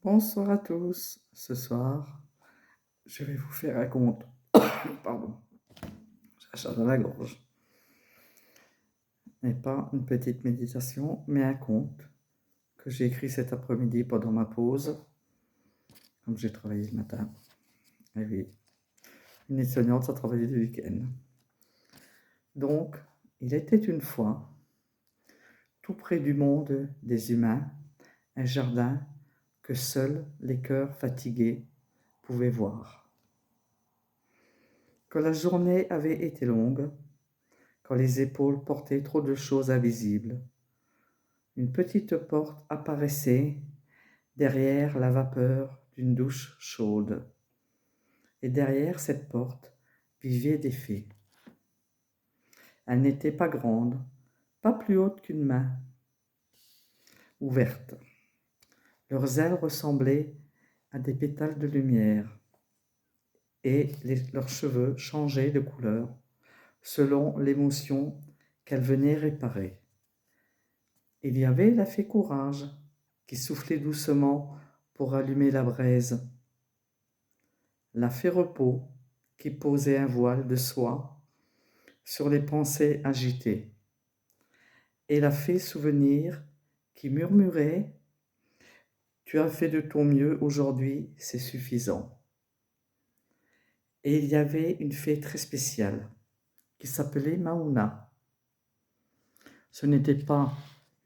Bonsoir à tous. Ce soir, je vais vous faire un conte. Pardon, j'ai un chat dans la gorge. Et pas une petite méditation, mais un conte que j'ai écrit cet après-midi pendant ma pause, comme j'ai travaillé le matin. Et oui, une étudiante a travaillé le week-end. Donc, il était une fois, tout près du monde des humains, un jardin que seuls les cœurs fatigués pouvaient voir. Quand la journée avait été longue, quand les épaules portaient trop de choses invisibles, une petite porte apparaissait derrière la vapeur d'une douche chaude. Et derrière cette porte vivaient des fées. Elles n'étaient pas grandes, pas plus hautes qu'une main, ouvertes. Leurs ailes ressemblaient à des pétales de lumière et leurs cheveux changeaient de couleur selon l'émotion qu'elles venaient réparer. Il y avait la fée Courage qui soufflait doucement pour allumer la braise, la fée Repos qui posait un voile de soie sur les pensées agitées, et la fée Souvenir qui murmurait « Tu as fait de ton mieux aujourd'hui, c'est suffisant ». Et il y avait une fée très spéciale qui s'appelait Mauna. Ce n'était pas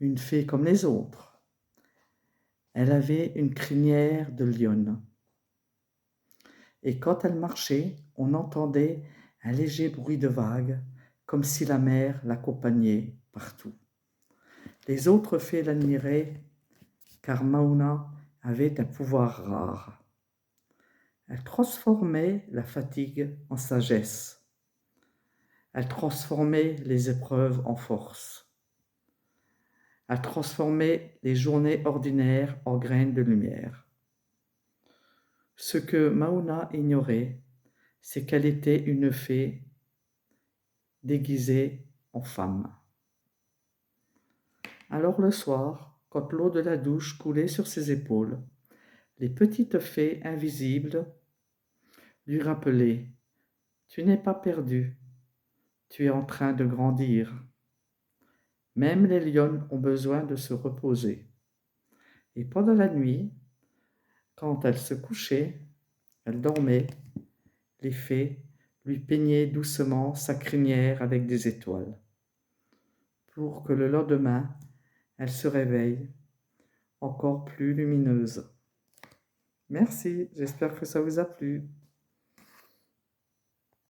une fée comme les autres. Elle avait une crinière de lionne. Et quand elle marchait, on entendait un léger bruit de vagues, comme si la mer l'accompagnait partout. Les autres fées l'admiraient, car Mauna avait un pouvoir rare. Elle transformait la fatigue en sagesse. Elle transformait les épreuves en force. Elle transformait les journées ordinaires en graines de lumière. Ce que Mauna ignorait, c'est qu'elle était une fée déguisée en femme. Alors le soir, quand l'eau de la douche coulait sur ses épaules, les petites fées invisibles lui rappelaient « Tu n'es pas perdu, tu es en train de grandir. Même les lionnes ont besoin de se reposer. » Et pendant la nuit, quand elle se couchait, elle dormait, les fées lui peignaient doucement sa crinière avec des étoiles, pour que le lendemain, elle se réveille encore plus lumineuse. Merci, j'espère que ça vous a plu.